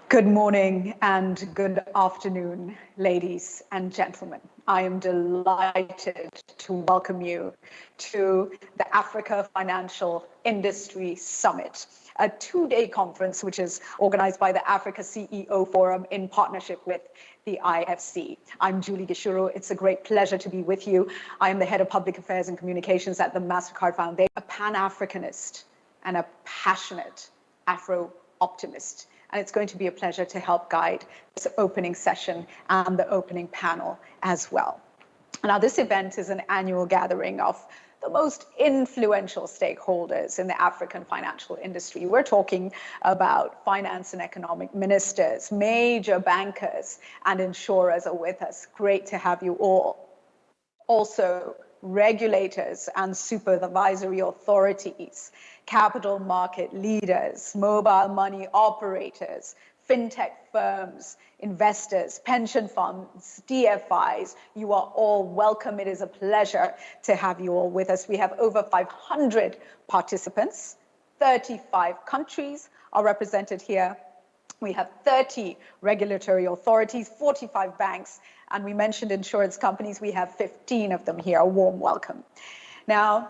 Good morning and good afternoon, ladies and gentlemen. I am delighted to welcome you to the Africa Financial Industry Summit, a two-day conference which is organized by the Africa CEO Forum in partnership with the IFC. I'm Julie Gishuru. It's a great pleasure to be with you. I am the head of public affairs and communications at the MasterCard Foundation, a Pan-Africanist and a passionate Afro-optimist. And it's going to be a pleasure to help guide this opening session and the opening panel as well. Now, this event is an annual gathering of the most influential stakeholders in the African financial industry. We're talking about finance and economic ministers, major bankers, and insurers are with us. Great to have you all. Also, regulators and supervisory authorities, capital market leaders, mobile money operators, fintech firms, investors, pension funds, DFIs, you are all welcome. It is a pleasure to have you all with us. We have over 500 participants, 35 countries are represented here. We have 30 regulatory authorities, 45 banks, and we mentioned insurance companies. We have 15 of them here. A warm welcome. Now,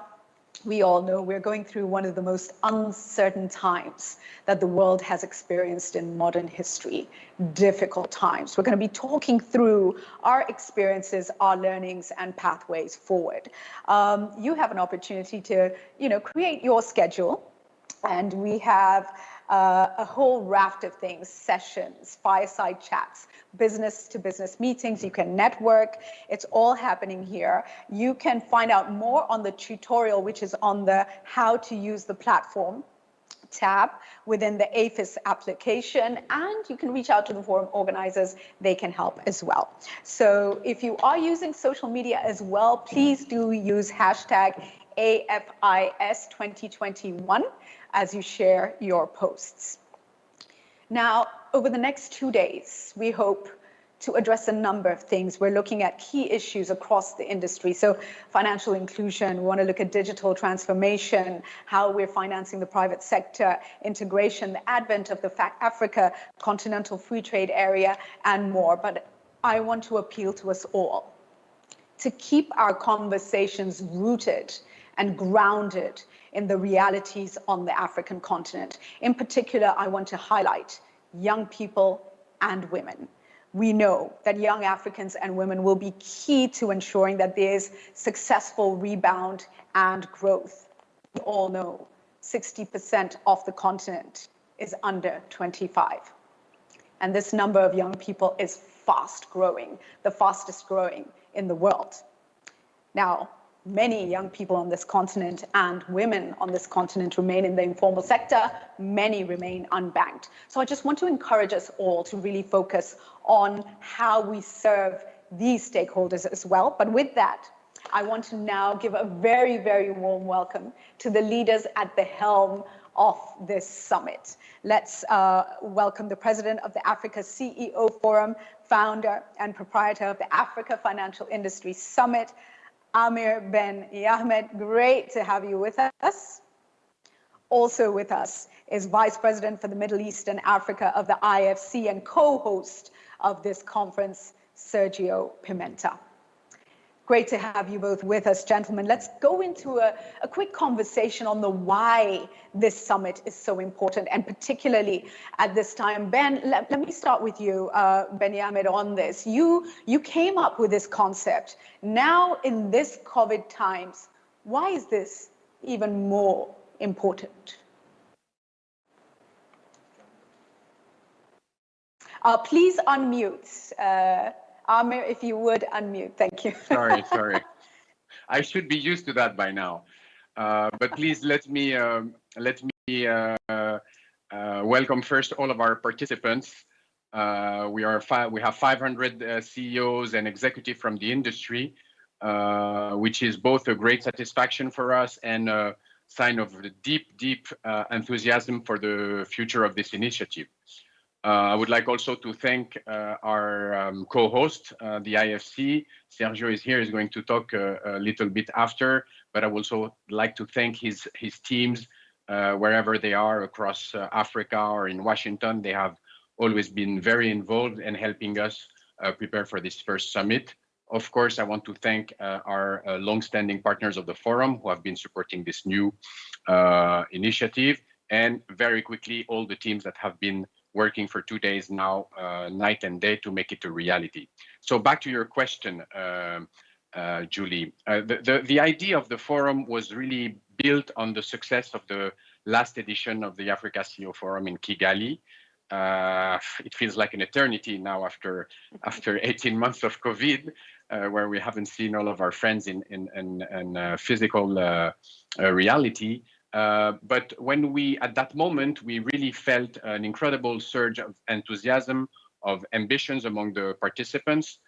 we all know we're going through one of the most uncertain times that the world has experienced in modern history, difficult times. We're going to be talking through our experiences, our learnings, and pathways forward. You have an opportunity to, create your schedule, and we have a whole raft of things, sessions, fireside chats, business-to-business meetings. You can network. It's all happening here. You can find out more on the tutorial, which is on the how to use the platform tab within the AFIS application, and you can reach out to the forum organizers. They can help as well. So if you are using social media as well, please do use hashtag AFIS2021 as you share your posts. Now, over the next 2 days, we hope to address a number of things. We're looking at key issues across the industry. So financial inclusion, we want to look at digital transformation, how we're financing the private sector, integration, the advent of the Africa Continental Free Trade Area, and more. But I want to appeal to us all to keep our conversations rooted and grounded in the realities on the African continent. In particular, I want to highlight young people and women. We know that young Africans and women will be key to ensuring that there's successful rebound and growth. We all know 60% of the continent is under 25. And this number of young people is fast growing, the fastest growing in the world. Now, many young people on this continent and women on this continent remain in the informal sector. Many remain unbanked. So I just want to encourage us all to really focus on how we serve these stakeholders as well. But with that, I want to now give a very, very warm welcome to the leaders at the helm of this summit. Let's welcome the president of the Africa CEO Forum, founder and proprietor of the Africa Financial Industry Summit, Amir Ben Yahmed. Great to have you with us. Also with us is Vice President for the Middle East and Africa of the IFC and co-host of this conference, Sergio Pimenta. Great to have you both with us, gentlemen. Let's go into a quick conversation on the why this summit is so important, and particularly at this time. Ben, let me start with you, Ben Yahmed, on this. You came up with this concept. Now, in this COVID times, why is this even more important? Please unmute. Amir, if you would unmute, thank you. Sorry. I should be used to that by now. But please let me welcome first all of our participants. We have 500 CEOs and executives from the industry, which is both a great satisfaction for us and a sign of deep enthusiasm for the future of this initiative. I would like also to thank our co-host, the IFC. Sergio is here, he's going to talk a little bit after, but I would also like to thank his teams wherever they are across Africa or in Washington. They have always been very involved in helping us prepare for this first summit. Of course, I want to thank our long-standing partners of the forum who have been supporting this new initiative, and very quickly, all the teams that have been working for 2 days now, night and day, to make it a reality. So back to your question, Julie. The idea of the forum was really built on the success of the last edition of the Africa CEO Forum in Kigali. It feels like an eternity now after 18 months of COVID, where we haven't seen all of our friends in physical reality. But at that moment, we really felt an incredible surge of enthusiasm, of ambitions among the participants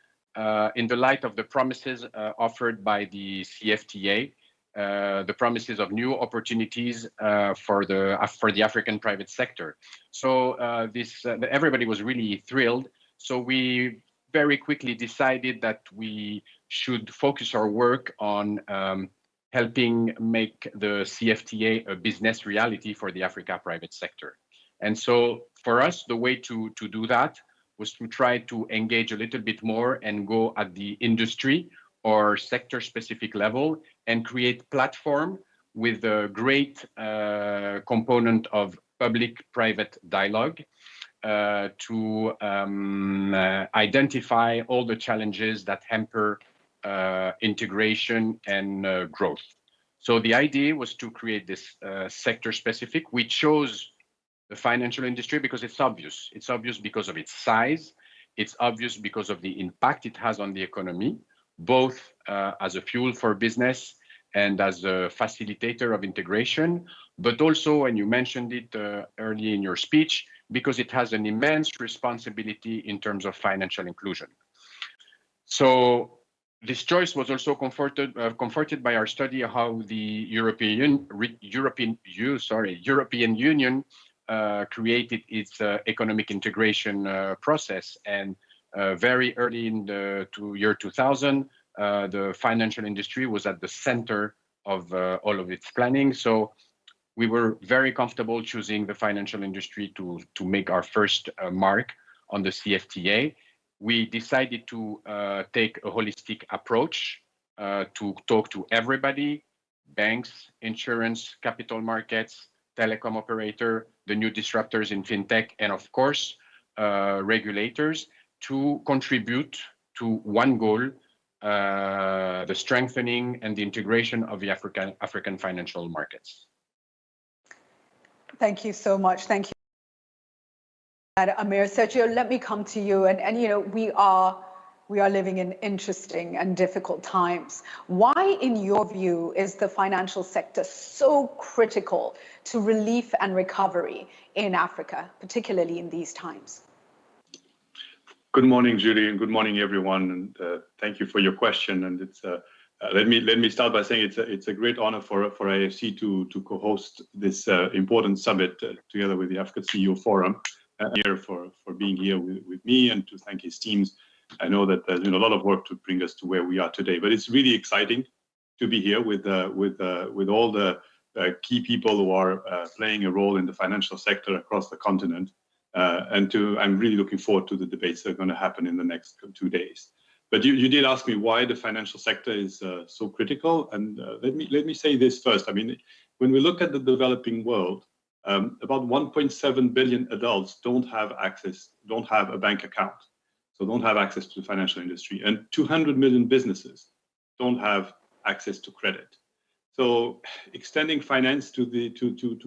in the light of the promises offered by the CFTA, the promises of new opportunities for the African private sector. So everybody was really thrilled. So we very quickly decided that we should focus our work on helping make the CFTA a business reality for the Africa private sector. And so for us, the way to do that was to try to engage a little bit more and go at the industry or sector-specific level and create platform with a great component of public-private dialogue to identify all the challenges that hamper integration and growth. So the idea was to create this sector-specific. We chose the financial industry because it's obvious. It's obvious because of its size. It's obvious because of the impact it has on the economy, both as a fuel for business and as a facilitator of integration, but also, and you mentioned it early in your speech, because it has an immense responsibility in terms of financial inclusion. So this choice was also comforted by our study of how the European Union created its economic integration process. And very early in the year 2000, the financial industry was at the center of all of its planning. So we were very comfortable choosing the financial industry to make our first mark on the CFTA. We decided to take a holistic approach to talk to everybody: banks, insurance, capital markets, telecom operator, the new disruptors in fintech, and of course, regulators, to contribute to one goal, the strengthening and the integration of the African financial markets. Thank you so much. Thank you, Amir. Sergio, let me come to you. And you know, we are living in interesting and difficult times. Why, in your view, is the financial sector so critical to relief and recovery in Africa, particularly in these times? Good morning, Julie, and good morning, everyone. And thank you for your question. And it's let me start by saying it's a great honor for IFC to co-host this important summit together with the Africa CEO Forum. Here for being here with me, and to thank his teams. I know that there's been a lot of work to bring us to where we are today, but it's really exciting to be here with all the key people who are playing a role in the financial sector across the continent. I'm really looking forward to the debates that are going to happen in the next 2 days. But you did ask me why the financial sector is so critical, and let me say this first. I mean, when we look at the developing world, about 1.7 billion adults don't have a bank account, so don't have access to the financial industry, and 200 million businesses don't have access to credit. So extending finance to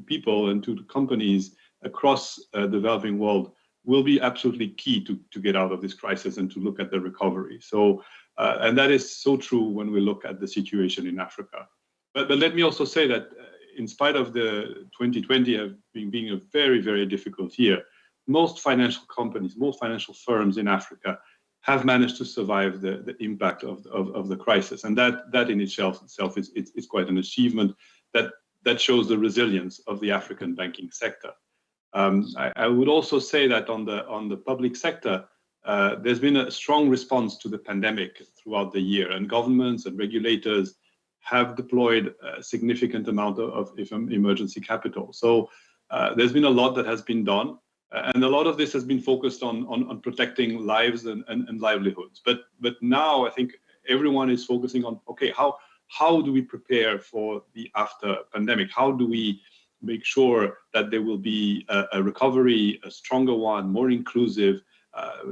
people and to the companies across the developing world will be absolutely key to get out of this crisis and to look at the recovery. So, and that is so true when we look at the situation in Africa. But let me also say that in spite of the 2020 being a very, very difficult year, most financial companies, most financial firms in Africa have managed to survive the impact of the crisis. And that in itself is quite an achievement that shows the resilience of the African banking sector. I would also say that on the public sector, there's been a strong response to the pandemic throughout the year, and governments and regulators have deployed a significant amount of emergency capital. So there's been a lot that has been done. And a lot of this has been focused on protecting lives and livelihoods. But now I think everyone is focusing on, okay, how do we prepare for the after pandemic? How do we make sure that there will be a recovery, a stronger one, more inclusive,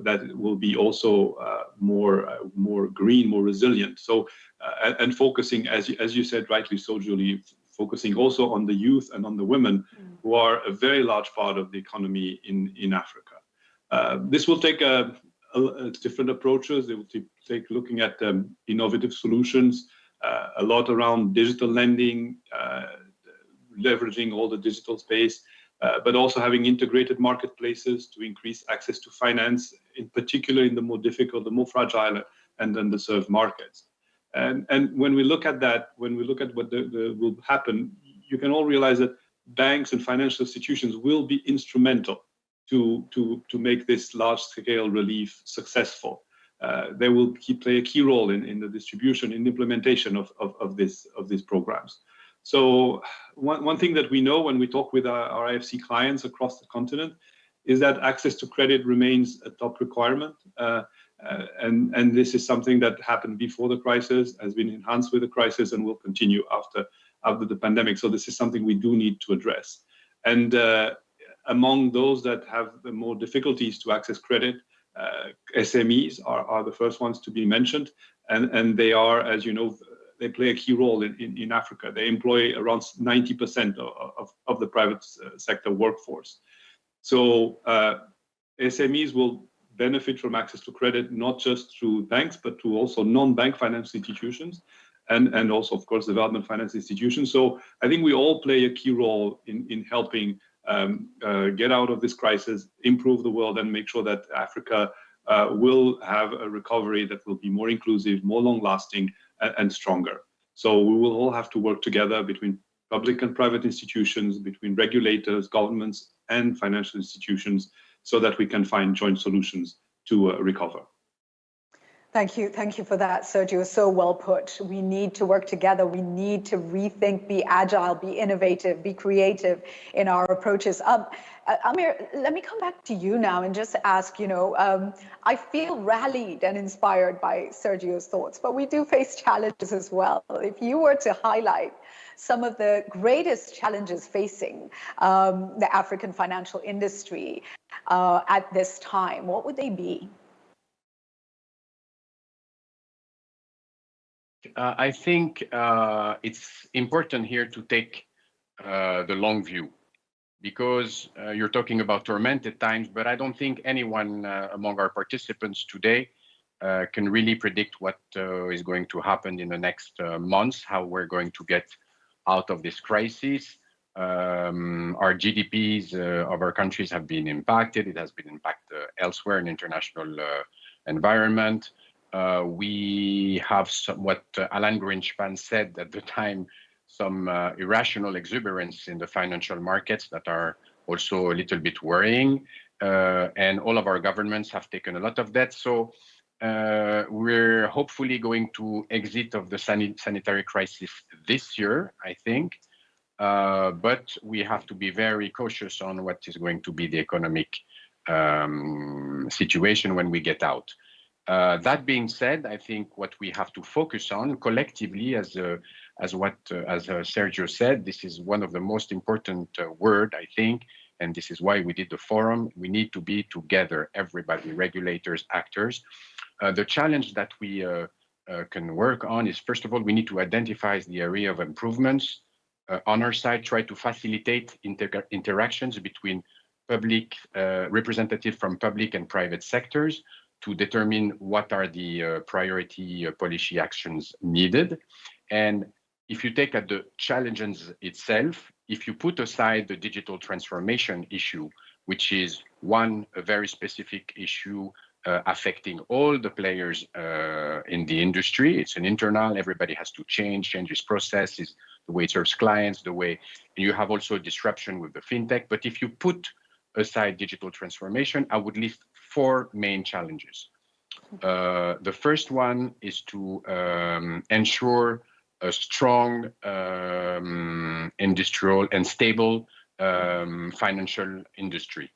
that will be also more green, more resilient. So and focusing, as you said rightly so, Julie, focusing also on the youth and on the women who are a very large part of the economy in Africa. This will take different approaches. It will take looking at innovative solutions, a lot around digital lending, leveraging all the digital space, but also having integrated marketplaces to increase access to finance, in particular in the more difficult, the more fragile and underserved markets. And when we look at that, when we look at what will happen, you can all realize that banks and financial institutions will be instrumental to make this large-scale relief successful. They will play a key role in the distribution and implementation of these programs. So one thing that we know when we talk with our IFC clients across the continent is that access to credit remains a top requirement. And this is something that happened before the crisis, has been enhanced with the crisis, and will continue after the pandemic. So this is something we do need to address. And among those that have the more difficulties to access credit, SMEs are the first ones to be mentioned. And they are, as you know, they play a key role in Africa. They employ around 90% of the private sector workforce. So SMEs will benefit from access to credit, not just through banks, but to also non-bank financial institutions, and also, of course, development finance institutions. So I think we all play a key role in helping get out of this crisis, improve the world, and make sure that Africa will have a recovery that will be more inclusive, more long-lasting, and stronger. So we will all have to work together between public and private institutions, between regulators, governments, and financial institutions, so that we can find joint solutions to recover. Thank you for that, Sergio. So well put. We need to work together. We need to rethink, be agile, be innovative, be creative in our approaches. Amir, let me come back to you now and just ask, I feel rallied and inspired by Sergio's thoughts, but we do face challenges as well. If you were to highlight some of the greatest challenges facing the African financial industry at this time, what would they be? I think it's important here to take the long view, because you're talking about tormented times, but I don't think anyone among our participants today can really predict what is going to happen in the next months, how we're going to get out of this crisis. Our GDPs of our countries have been impacted. It has been impacted elsewhere in international environment. We have what Alan Greenspan said at the time, some irrational exuberance in the financial markets that are also a little bit worrying. And all of our governments have taken a lot of debt. So we're hopefully going to exit of the sanitary crisis this year, I think. But we have to be very cautious on what is going to be the economic situation when we get out. That being said, I think what we have to focus on collectively, as Sergio said, this is one of the most important word, I think, and this is why we did the forum. We need to be together, everybody, regulators, actors. The challenge that we can work on is, first of all, we need to identify the area of improvements. On our side, try to facilitate interactions between public representatives from public and private sectors to determine what are the priority policy actions needed. And if you take at the challenges itself, if you put aside the digital transformation issue, which is a very specific issue affecting all the players in the industry, it's an internal, everybody has to change its processes, the way it serves clients, the way you have also disruption with the fintech. But if you put aside digital transformation, I would list 4 main challenges. The first one is to ensure a strong industrial and stable financial industry.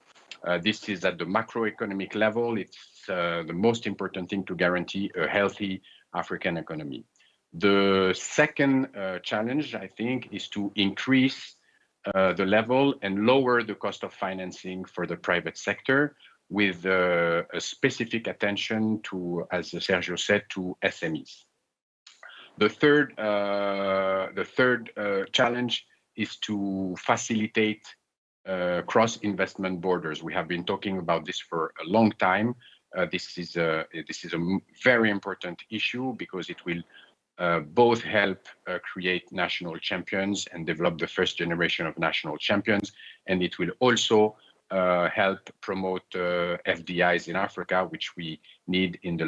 This is at the macroeconomic level. It's the most important thing to guarantee a healthy African economy. The second challenge, I think, is to increase the level and lower the cost of financing for the private sector with a specific attention to, as Sergio said, to SMEs. The third challenge is to facilitate cross-investment borders. We have been talking about this for a long time. This is a very important issue because it will both help create national champions and develop the first generation of national champions, and it will also help promote FDIs in Africa, which we need in the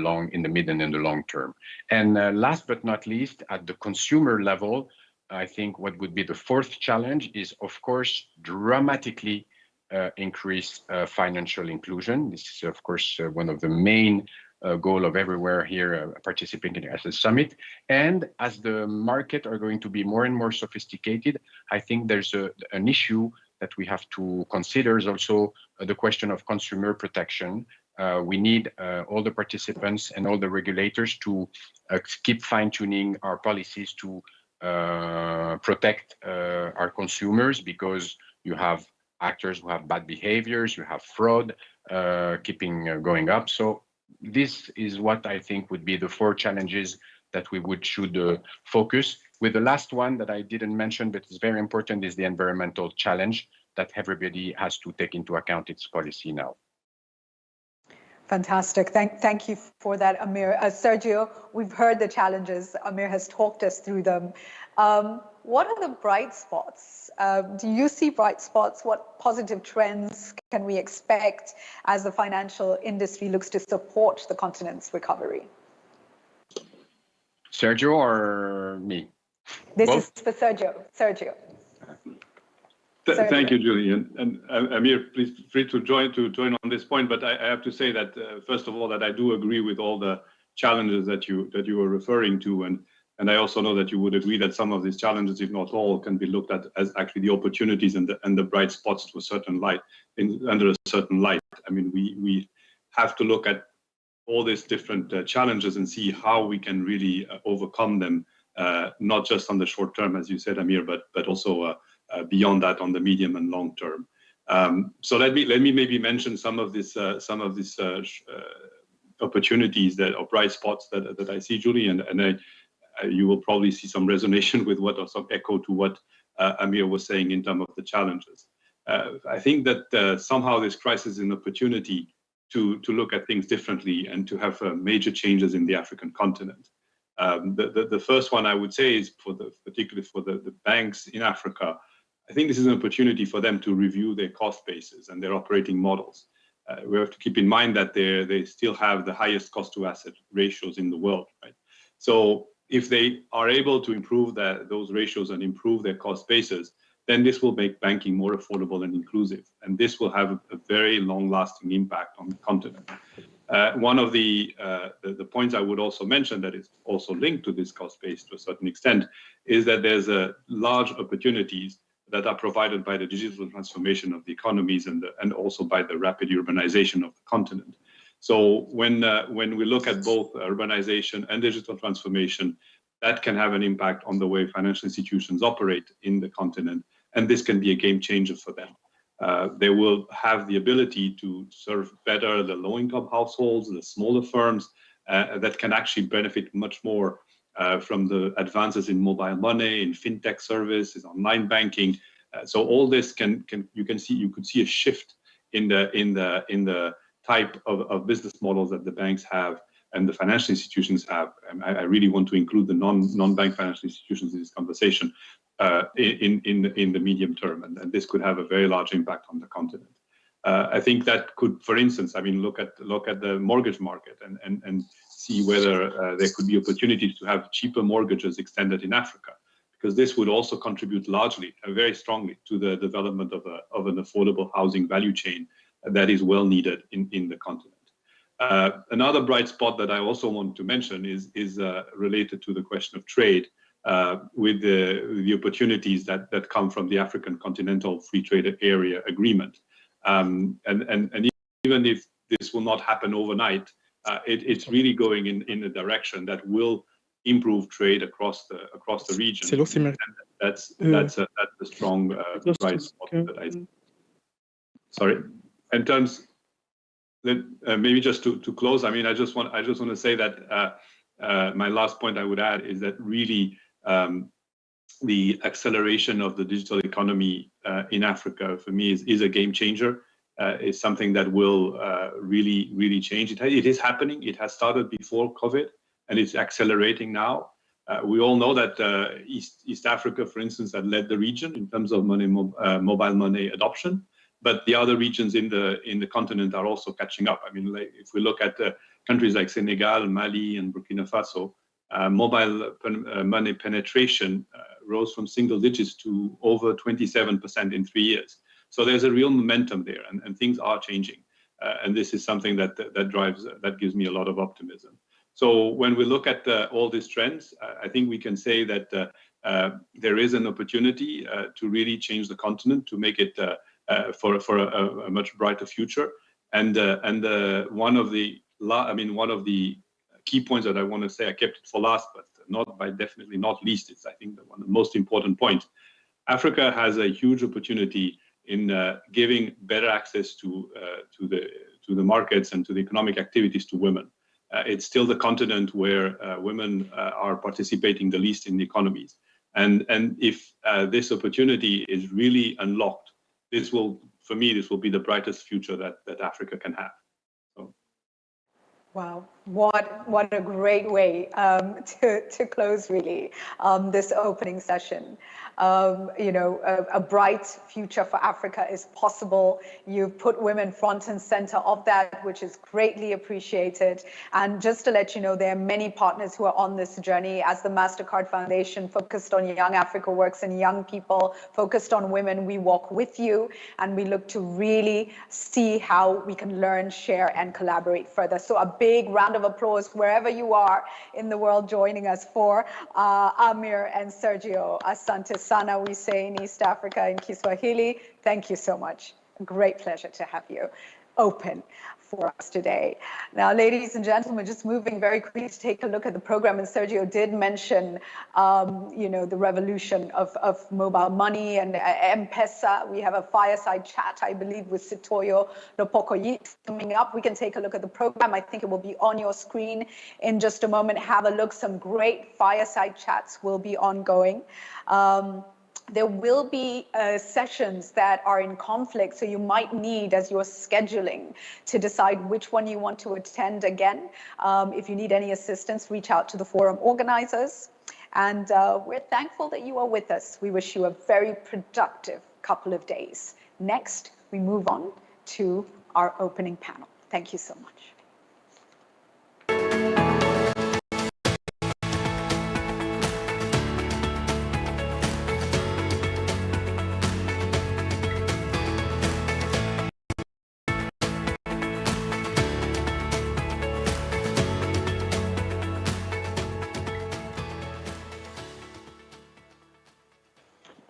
mid and in the long term. And last but not least, at the consumer level, I think what would be the fourth challenge is, of course, dramatically increase financial inclusion. This is, of course, one of the main goal of everywhere here participating at the summit. And as the market are going to be more and more sophisticated, I think there's an issue that we have to consider is also the question of consumer protection. We need all the participants and all the regulators to keep fine-tuning our policies to protect our consumers, because you have actors who have bad behaviors, you have fraud keeping going up. So this is what I think would be the four challenges that we should focus. With the last one that I didn't mention, but is very important, is the environmental challenge that everybody has to take into account its policy now. Fantastic. Thank you for that, Amir. Sergio, we've heard the challenges. Amir has talked us through them. What are the bright spots? Do you see bright spots? What positive trends can we expect as the financial industry looks to support the continent's recovery? Sergio or me? This is for Sergio. Sergio. Thank you, Julian. And Amir, please feel free to join on this point. But I have to say that first of all, that I do agree with all the challenges that you were referring to, and I also know that you would agree that some of these challenges, if not all, can be looked at as actually the opportunities and the bright spots to a certain light, under a certain light. I mean, we have to look at all these different challenges and see how we can really overcome them, not just on the short term, as you said, Amir, but also beyond that on the medium and long term. So let me maybe mention some of these opportunities or bright spots that I see, Julie, and you will probably see some resonation with or some echo to what Amir was saying in terms of the challenges. I think that somehow this crisis is an opportunity to look at things differently and to have major changes in the African continent. The first one I would say is particularly for the banks in Africa. I think this is an opportunity for them to review their cost bases and their operating models. We have to keep in mind that they still have the highest cost to asset ratios in the world, right? So if they are able to improve those ratios and improve their cost bases, then this will make banking more affordable and inclusive. And this will have a very long-lasting impact on the continent. One of the points I would also mention that is also linked to this cost base to a certain extent is that there's large opportunities that are provided by the digital transformation of the economies and also by the rapid urbanization of the continent. So when we look at both urbanization and digital transformation, that can have an impact on the way financial institutions operate in the continent, and this can be a game changer for them. They will have the ability to serve better the low-income households, the smaller firms that can actually benefit much more from the advances in mobile money, in fintech services, online banking. So all this you could see a shift in the type of business models that the banks have and the financial institutions have. And I really want to include the non-bank financial institutions in this conversation in the medium term, and this could have a very large impact on the continent. I think that could, for instance, look at the mortgage market and see whether there could be opportunities to have cheaper mortgages extended in Africa, because this would also contribute largely, very strongly, to the development of an affordable housing value chain that is well needed in the continent. Another bright spot that I also want to mention is related to the question of trade, with the opportunities that come from the African Continental Free Trade Area Agreement. And even if this will not happen overnight, it's really going in a direction that will improve trade across the region. That's a strong bright spot that I see. Sorry. In terms, maybe just to close, I mean, I just want to say that my last point I would add is that really the acceleration of the digital economy in Africa for me is a game changer. It's something that will really change. It is happening. It has started before COVID, and it's accelerating now. We all know that East Africa, for instance, had led the region in terms of mobile money adoption, but the other regions in the continent are also catching up. I mean, like, if we look at countries like Senegal, Mali, and Burkina Faso, mobile money penetration rose from single digits to over 27% in 3 years. So there's a real momentum there, and things are changing. And this is something that gives me a lot of optimism. So when we look at all these trends, I think we can say that there is an opportunity to really change the continent, to make it for a much brighter future. And one of the key points that I want to say, I kept it for last, but definitely not least. It's, I think, one of the most important points. Africa has a huge opportunity in giving better access to the markets and to the economic activities to women. It's still the continent where women are participating the least in the economies. And if this opportunity is really unlocked, this will be the brightest future that Africa can have. So. Wow, what a great way to close really this opening session. A bright future for Africa is possible. You've put women front and center of that, which is greatly appreciated. And just to let you know, there are many partners who are on this journey. As the MasterCard Foundation focused on Young Africa Works and young people, focused on women, we walk with you, and we look to really see how we can learn, share, and collaborate further. So a big round of applause wherever you are in the world joining us for Amir and Sergio. Asante sana, we say in East Africa in Kiswahili. Thank you so much. Great pleasure to have you open for us today. Now, ladies and gentlemen, just moving very quickly to take a look at the program, and Sergio did mention, the revolution of mobile money and M-Pesa. We have a fireside chat, I believe, with Sitoyo Lopokoyit coming up. We can take a look at the program. I think it will be on your screen in just a moment. Have a look. Some great fireside chats will be ongoing. There will be sessions that are in conflict, so you might need, as you're scheduling, to decide which one you want to attend again. If you need any assistance, reach out to the forum organizers. And we're thankful that you are with us. We wish you a very productive couple of days. Next, we move on to our opening panel. Thank you so much.